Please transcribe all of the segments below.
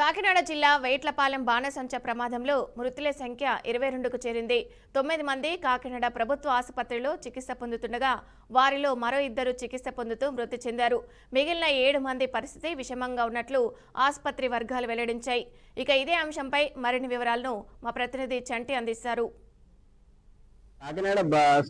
కాకినాడ జిల్లా వేట్లపాలెం బాణసంచ ప్రమాదంలో మృతుల సంఖ్య 22కు చేరింది. 9 మంది కాకినాడ ప్రభుత్వ ఆసుపత్రిలో చికిత్స పొందుతుండగా వారిలో మరో 2 చికిత్స పొందుతూ మృతి చెందారు. మిగిలిన 7 మంది పరిస్థితి విషమంగా ఉన్నట్లు ఆసుపత్రి వర్గాలు వెల్లడించాయి. ఇక ఇదే అంశంపై మరిన్ని వివరాలను మా ప్రతినిధి చంటి అందిస్తారు. కాకినాడ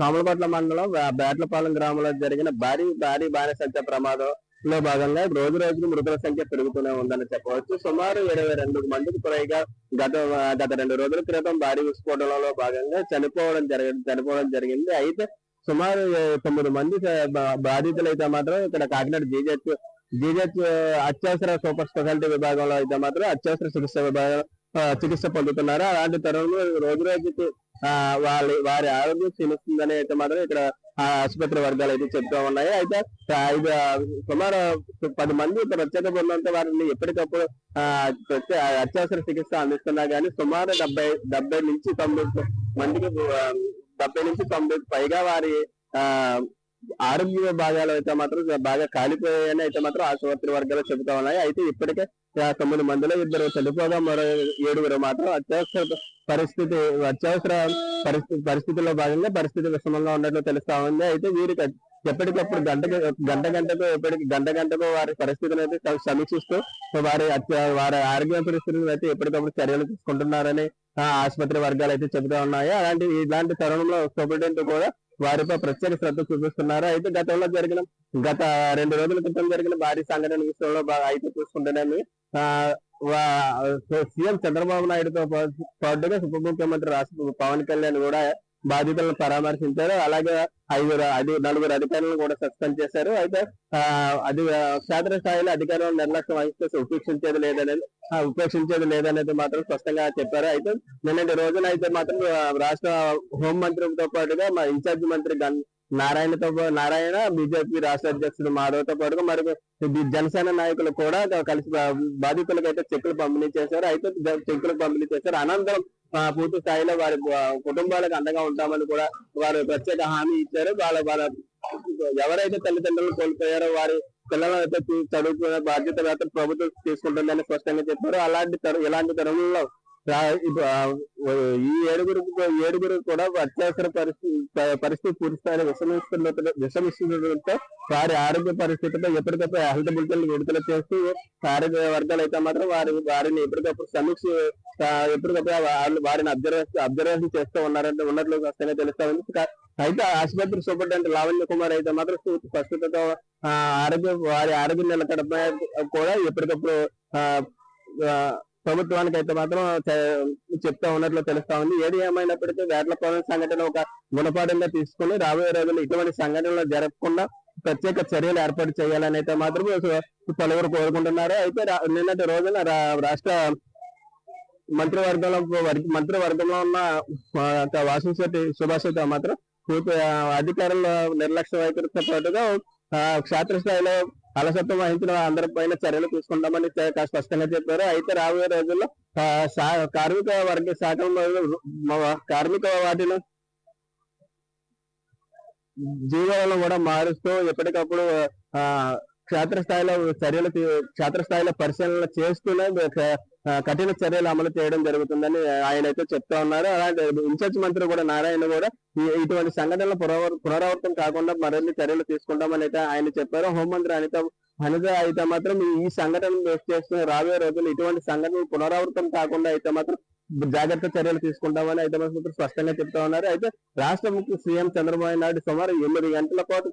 సామలపట్ల మండలం బేట్లపాలెం గ్రామంలో జరిగిన భారీ బాణసంచ ప్రమాదంలో భాగంగా రోజు రోజుకు మృతుల సంఖ్య పెరుగుతూనే ఉందని చెప్పవచ్చు. సుమారు 22 మందికి పైగా గత 2 రోజుల క్రితం భారీ విస్ఫోటనలో భాగంగా చనిపోవడం జరిగింది. అయితే సుమారు 9 మంది బాధితులు అయితే మాత్రం ఇక్కడ కాకినాడ జీజెచ్ అత్యవసర సూపర్ స్పెషాలిటీ విభాగంలో అయితే మాత్రం అత్యవసర చికిత్స పొందుతున్నారు. అలాంటి తరుణంలో రోజు రోజుకి వారి ఆరోగ్యం క్షీణిస్తుందని అయితే మాత్రం ఇక్కడ ఆసుపత్రి వర్గాలు అయితే చెప్తూ ఉన్నాయి. అయితే సుమారు 10 మంది ప్రత్యేక బృందంతో వారిని ఎప్పటికప్పుడు అత్యవసర చికిత్స అందిస్తున్నా కానీ సుమారు 70 నుంచి 90 మందికి 70 నుంచి 90 పైగా వారి ఆరోగ్య భాగాలు అయితే మాత్రం బాగా కాలిపోయాయని అయితే మాత్రం ఆసుపత్రి వర్గాలు చెబుతా ఉన్నాయి. అయితే ఇప్పటికే 9 మందిలో 2 చనిపోగా మరో 7 మాత్రం అత్యవసర పరిస్థితుల్లో భాగంగా పరిస్థితి విషమంగా ఉన్నట్లు తెలుస్తా ఉంది. అయితే వీరికి ఎప్పటికప్పుడు గంటకు వారి పరిస్థితిని అయితే సమీక్షిస్తూ వారి ఆరోగ్య పరిస్థితులను అయితే ఎప్పటికప్పుడు చర్యలు తీసుకుంటున్నారని ఆసుపత్రి వర్గాలు అయితే చెబుతా ఉన్నాయి. ఇలాంటి తరుణంలో సూపరింటెండెంట్ కూడా వారిపై ప్రత్యేక శ్రద్ధ చూపిస్తున్నారు. అయితే గత 2 రోజుల క్రితం జరిగిన భారీ సంఘటన విషయంలో అయితే చూసుకుంటేనే సీఎం చంద్రబాబు నాయుడుతో పాటుగా ఉప ముఖ్యమంత్రి రాష్ట్ర పవన్ కళ్యాణ్ కూడా బాధితులను పరామర్శించారు. అలాగే 4 అధికారులను కూడా సస్పెండ్ చేశారు. అయితే క్షేత్రస్థాయిలో అధికారులను నిర్లక్ష్యం వహిస్తే ఉపేక్షించేది లేదనేది మాత్రం స్పష్టంగా చెప్పారు. అయితే నిన్నటి రోజున అయితే మాత్రం రాష్ట్ర హోంమంత్రితో పాటుగా మా ఇన్ఛార్జ్ మంత్రి నారాయణ బీజేపీ రాష్ట్ర అధ్యక్షుడు మాధవ్తో పాటుగా మరి జనసేన నాయకులు కూడా కలిసి బాధితులకు అయితే చెక్కులు పంపిణీ చేశారు. అనంతరం పూర్తి స్థాయిలో వారి కుటుంబాలకు అండగా ఉంటామని కూడా వారు ప్రత్యేక హామీ ఇచ్చారు. వాళ్ళ ఎవరైతే తల్లిదండ్రులు కోల్పోయారో వారి పిల్లలను అయితే చదువుకునే బాధ్యత ప్రభుత్వం తీసుకుంటుందని స్పష్టంగా చెప్పారు. ఇలాంటి తరుణంలో ఈ ఏడుగురు కూడా అత్యవసర పరిస్థితి పూర్తి స్థాయిలో విషమిస్తుండటంతో వారి ఆరోగ్య పరిస్థితిపై ఎప్పటికప్పుడు హెల్త్ బులెటిన్లు విడుదల చేస్తూ ఆరోగ్య వర్గాలు అయితే మాత్రం వారిని ఎప్పటికప్పుడు వారిని అబ్జర్వేషన్ చేస్తూ ఉన్నట్లు స్పష్టంగా తెలుస్తా ఉంది. అయితే ఆసుపత్రి సూపరింటెండెంట్ లావణ్య కుమార్ అయితే మాత్రం ప్రస్తుతతో వారి ఆరోగ్యం నిలకడపై కూడా ఎప్పటికప్పుడు ప్రభుత్వానికి అయితే మాత్రం చెప్తా ఉన్నట్లు తెలుస్తా ఉంది. ఏది ఏమైనప్పటికీ వేట్లపాలెం సంఘటన ఒక గుణపాఠంగా తీసుకుని రాబోయే రోజుల్లో ఇటువంటి సంఘటనలు జరగకుండా ప్రత్యేక చర్యలు ఏర్పాటు చేయాలని అయితే మాత్రం పలువురు కోరుకుంటున్నారు. అయితే నిన్నటి రోజున రాష్ట్ర మంత్రివర్గంలో ఉన్న వాసంశెట్టి సుభాష్ అయితే మాత్రం అధికారుల నిర్లక్ష్య వైఖరితో పాటుగా క్షేత్రస్థాయిలో అలసత్వం వహించిన అందరిపైన చర్యలు తీసుకుంటామని స్పష్టంగా చెప్పారు. అయితే రాబోయే రోజుల్లో కార్మిక వర్గ శాఖలో కార్మిక వాటిని జీవాలను కూడా మారుస్తూ ఎప్పటికప్పుడు క్షేత్రస్థాయిలో పరిశీలన చేస్తూనే కఠిన చర్యలు అమలు చేయడం జరుగుతుందని ఆయన అయితే చెప్తా ఉన్నారు. అలాంటి ఇన్ఛార్జ్ మంత్రి కూడా నారాయణ కూడా ఇటువంటి సంఘటనలు పునరావృతం కాకుండా మరిన్ని చర్యలు తీసుకుంటామని అయితే ఆయన చెప్పారు. హోంమంత్రి అనిత అయితే మాత్రం ఈ సంఘటనలు చేస్తున్న రాబోయే రోజులు ఇటువంటి సంఘటనలు పునరావృతం కాకుండా అయితే మాత్రం జాగ్రత్త చర్యలు తీసుకుంటామని అయితే మాత్రం స్పష్టంగా చెప్తా ఉన్నారు. అయితే రాష్ట్ర ముఖ్య సీఎం చంద్రబాబు నాయుడు సుమారు 8 గంటల పాటు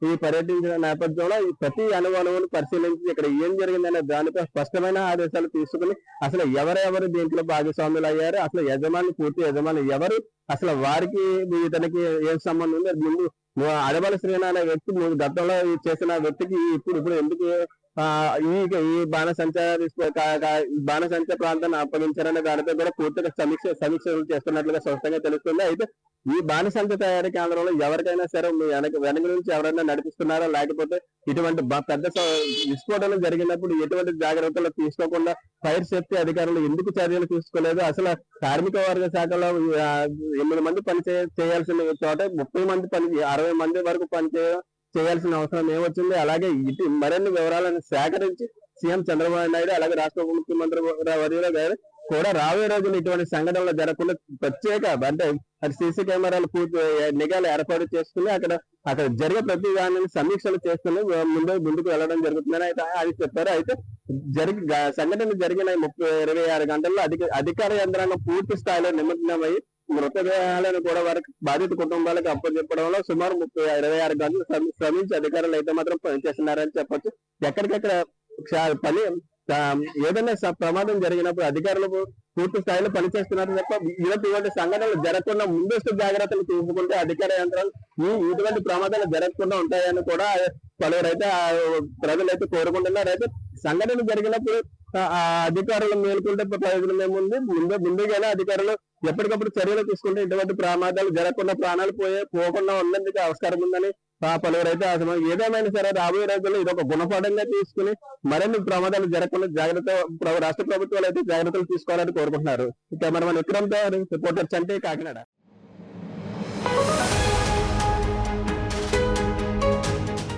ఈ పర్యటించిన నేపథ్యంలో ప్రతి అనుమానమును పరిశీలించి ఇక్కడ ఏం జరిగిందనే దానిపై స్పష్టమైన ఆదేశాలు తీసుకుని అసలు ఎవరెవరు దీంట్లో భాగస్వాములు అయ్యారు, అసలు పూర్తి యజమాని ఎవరు, అసలు వారికి ఇతనికి ఏం సంబంధం ఉంది, ముందు అడబల శ్రీనా అనే వ్యక్తి గతంలో చేసిన వ్యక్తికి ఇప్పుడు ఎందుకు ఈ బాణసంచ ప్రాంతాన్ని అప్పగించారనే దానిపై కూడా పూర్తిగా సమీక్షలు చేస్తున్నట్లుగా స్పష్టంగా తెలుస్తుంది. అయితే ఈ బాణసంచ తయారీ కేంద్రంలో ఎవరికైనా సరే వెనక నుంచి ఎవరైనా నడిపిస్తున్నారా, లేకపోతే ఇటువంటి పెద్ద విస్ఫోటనం జరిగినప్పుడు ఎటువంటి జాగ్రత్తలు తీసుకోకుండా ఫైర్ సేఫ్టీ అధికారులు ఎందుకు చర్యలు తీసుకోలేదు, అసలు కార్మిక వర్గ శాఖలో 8 మంది పని చేయాల్సిన చోట 30 మంది 60 మంది వరకు చేయాల్సిన అవసరం ఏమొచ్చింది. అలాగే మరిన్ని వివరాలను సేకరించి సీఎం చంద్రబాబు నాయుడు అలాగే రాష్ట్ర ఉప ముఖ్యమంత్రి వర్యులు గారు కూడా రాబోయే రోజులు ఇటువంటి సంఘటనలు జరగకుండా ప్రత్యేక అంటే సీసీ కెమెరాలు పూర్తి నిఘాలు ఏర్పాటు చేసుకుని అక్కడ జరిగే ప్రతి దానిని సమీక్షలు చేసుకుని ముందుకు వెళ్ళడం జరుగుతుందని అయితే అది చెప్పారు. అయితే సంఘటన జరిగిన 26 గంటల్లో అధికార యంత్రాంగం పూర్తి స్థాయిలో నిమగ్నమై మృతదేహాలను కూడా వారికి బాధిత కుటుంబాలకు అప్పచెప్పడంలో సుమారు 26 గంటలు శ్రమించి అధికారులు అయితే మాత్రం పనిచేస్తున్నారని చెప్పొచ్చు. ఎక్కడికెక్కడ పని ఏదైనా ప్రమాదం జరిగినప్పుడు అధికారులు పూర్తి స్థాయిలో పనిచేస్తున్నారు తప్ప ఇటువంటి సంఘటనలు జరగకుండా ముందస్తు జాగ్రత్తలు తీసుకుంటే అధికార యంత్రాలు ఇటువంటి ప్రమాదాలు జరగకుండా ఉంటాయని కూడా పలువురైతే ప్రజలైతే కోరుకుంటున్నారు. అయితే సంఘటన జరిగినప్పుడు అధికారులు మేలుకుంటే ప్రయోజనం ఏముంది, ముందుగానే అధికారులు ఎప్పటికప్పుడు చర్యలు తీసుకుంటే ఇటువంటి ప్రమాదాలు జరగకుండా ప్రాణాలు పోకుండా ఉండేందుకు ఆస్కారం ఉందని పలువురైతే ఏదేమైనా సరే రాబోయే రోజుల్లో ఇది ఒక గుణపాఠంగా తీసుకుని మరిన్ని ప్రమాదాలు జరగకుండా రాష్ట్ర ప్రభుత్వాలు అయితే జాగ్రత్తలు తీసుకోవాలని కోరుకుంటున్నారు. కెమెరామెన్ విక్రమ్ తో రిపోర్టర్ చంటి, కాకినాడ.